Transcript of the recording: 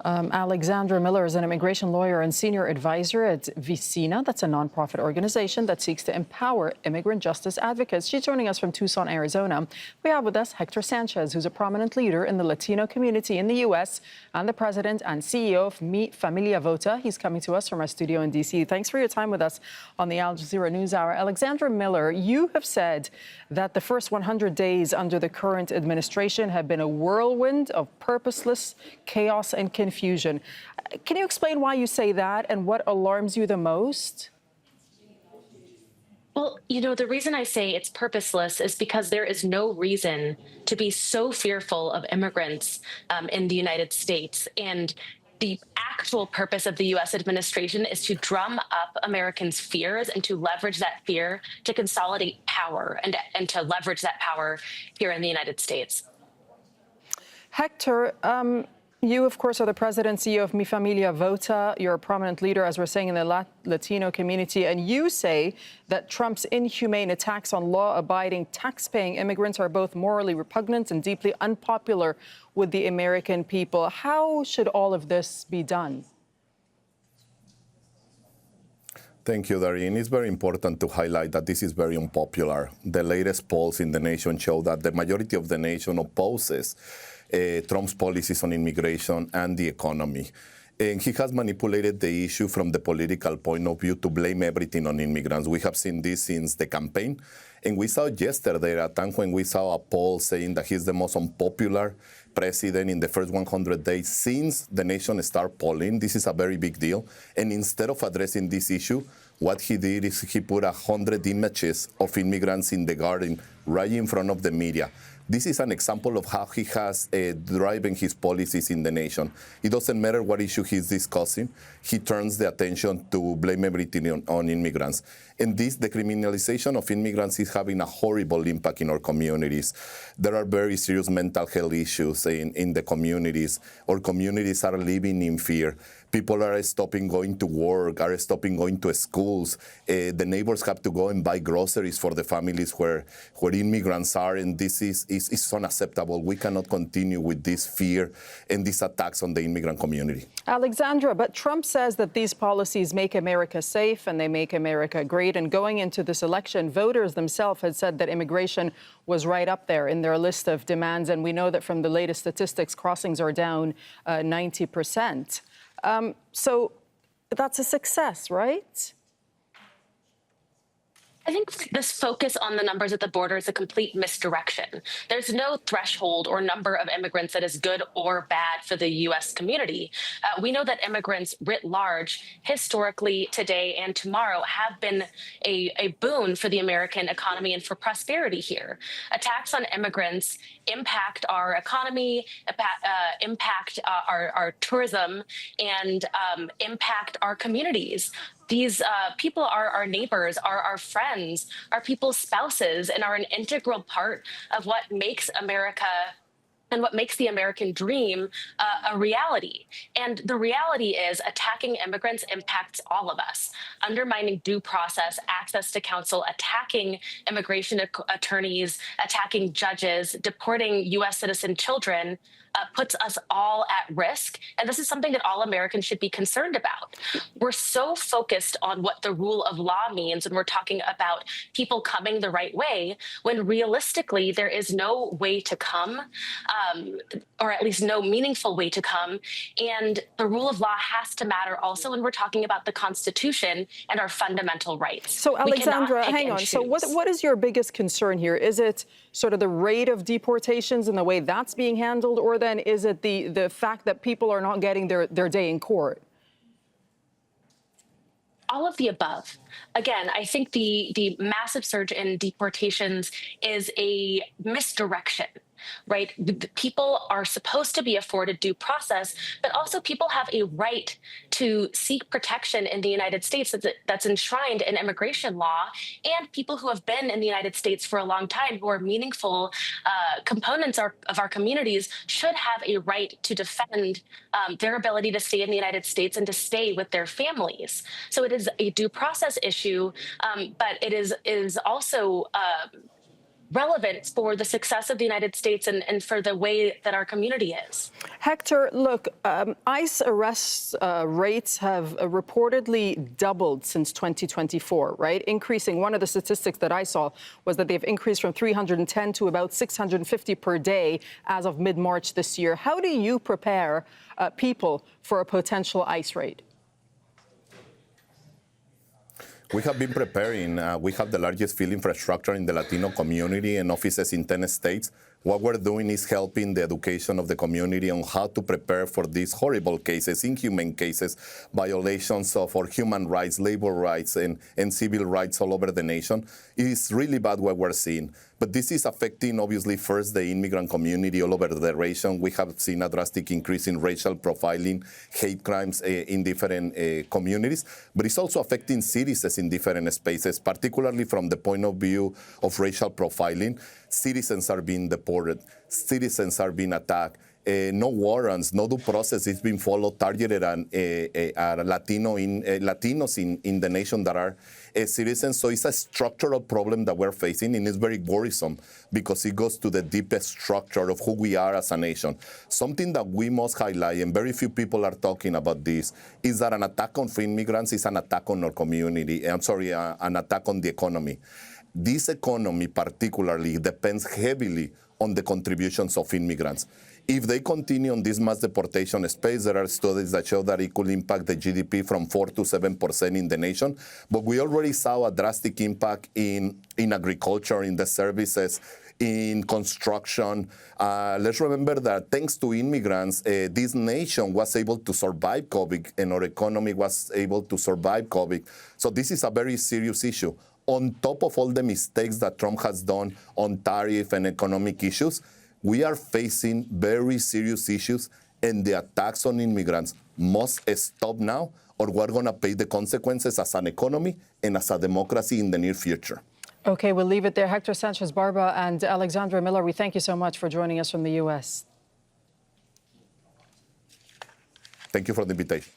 Alexandra Miller is an immigration lawyer and senior advisor at VECINA. That's a nonprofit organization that seeks to empower immigrant justice advocates. She's joining us from Tucson, Arizona. We have with us Hector Sanchez, who's a prominent leader in the Latino community in the U.S. and the president and CEO of Mi Familia Vota. He's coming to us from our studio in D.C. Thanks for your time with us on the Al Jazeera NewsHour. Alexandra Miller, you have said that the first 100 days under the current administration have been a whirlwind of purposeless chaos and confusion. Can you explain why you say that and what alarms you the most? Well, the reason I say it's purposeless is because there is no reason to be so fearful of immigrants in the United States. And the actual purpose of the U.S. administration is to drum up Americans' fears and to leverage that fear to consolidate power and to leverage that power here in the United States. Hector, you, of course, are the president and CEO of Mi Familia Vota. You're a prominent leader, as we're saying, in the Latino community. And you say that Trump's inhumane attacks on law-abiding, tax-paying immigrants are both morally repugnant and deeply unpopular with the American people. How should all of this be done? Thank you, Darine. It's very important to highlight that this is very unpopular. The latest polls in the nation show that the majority of the nation opposes Trump's policies on immigration and the economy. And he has manipulated the issue from the political point of view to blame everything on immigrants. We have seen this since the campaign. And we saw yesterday a time when we saw a poll saying that he's the most unpopular president in the first 100 days since the nation started polling. This is a very big deal. And instead of addressing this issue, what he did is he put 100 images of immigrants in the garden right in front of the media. This is an example of how he has driven his policies in the nation. It doesn't matter what issue he's discussing. He turns the attention to blame everything on immigrants. And this, the criminalization of immigrants, is having a horrible impact in our communities. There are very serious mental health issues in the communities. Our communities are living in fear. People are stopping going to work, are stopping going to schools. The neighbors have to go and buy groceries for the families where immigrants are, and this is unacceptable. We cannot continue with this fear and these attacks on the immigrant community. Alexandra, but Trump says that these policies make America safe and they make America great. And going into this election, voters themselves had said that immigration was right up there in their list of demands. And we know that from the latest statistics, crossings are down 90%. So that's a success, right? I think this focus on the numbers at the border is a complete misdirection. There's no threshold or number of immigrants that is good or bad for the U.S. community. We know that immigrants writ large, historically, today and tomorrow, have been a boon for the American economy and for prosperity here. Attacks on immigrants impact our economy, impact our tourism, and impact our communities. These people are our neighbors, are our friends, are people's spouses, and are an integral part of what makes America and what makes the American dream a reality. And the reality is attacking immigrants impacts all of us. Undermining due process, access to counsel, attacking immigration attorneys, attacking judges, deporting U.S. citizen children puts us all at risk. And this is something that all Americans should be concerned about. We're so focused on what the rule of law means when we're talking about people coming the right way, when realistically there is no way to come, or at least no meaningful way to come. And the rule of law has to matter also when we're talking about the Constitution and our fundamental rights. So, Alexandra, hang on. So what is your biggest concern here? Is it sort of the rate of deportations and the way that's being handled, or then is it the fact that people are not getting their day in court? All of the above. Again, I think the massive surge in deportations is a misdirection, right? People are supposed to be afforded due process, but also people have a right to seek protection in the United States that's enshrined in immigration law, and people who have been in the United States for a long time, who are meaningful components of our communities, should have a right to defend their ability to stay in the United States and to stay with their families. So it is a due process issue, but it is also relevant for the success of the United States and for the way that our community is. Hector, look, ICE arrest rates have reportedly doubled since 2024, right? Increasing. One of the statistics that I saw was that they've increased from 310 to about 650 per day as of mid-March this year. How do you prepare people for a potential ICE raid? We have been preparing. We have the largest field infrastructure in the Latino community and offices in 10 states. What we're doing is helping the education of the community on how to prepare for these horrible cases, inhuman cases, violations of our human rights, labor rights, and civil rights all over the nation. It is really bad what we're seeing. But this is affecting, obviously, first the immigrant community all over the region. We have seen a drastic increase in racial profiling, hate crimes in different communities. But it's also affecting citizens in different spaces, particularly from the point of view of racial profiling. Citizens are being deported. Citizens are being attacked. No warrants, no due process is being followed, targeted at Latinos in the nation that are citizens. So it's a structural problem that we're facing, and it's very worrisome because it goes to the deepest structure of who we are as a nation. Something that we must highlight, and very few people are talking about this, is that an attack on immigrants is an attack on our community. I'm sorry, an attack on the economy. This economy particularly depends heavily on the contributions of immigrants. If they continue on this mass deportation space, there are studies that show that it could impact the GDP from 4 to 7% in the nation. But we already saw a drastic impact in agriculture, in the services, in construction. Let's remember that thanks to immigrants, this nation was able to survive COVID, and our economy was able to survive COVID. So this is a very serious issue. On top of all the mistakes that Trump has done on tariff and economic issues, we are facing very serious issues, and the attacks on immigrants must stop now, or we're going to pay the consequences as an economy and as a democracy in the near future. Okay, we'll leave it there. Hector Sanchez-Barba and Alexandra Miller, we thank you so much for joining us from the U.S. Thank you for the invitation.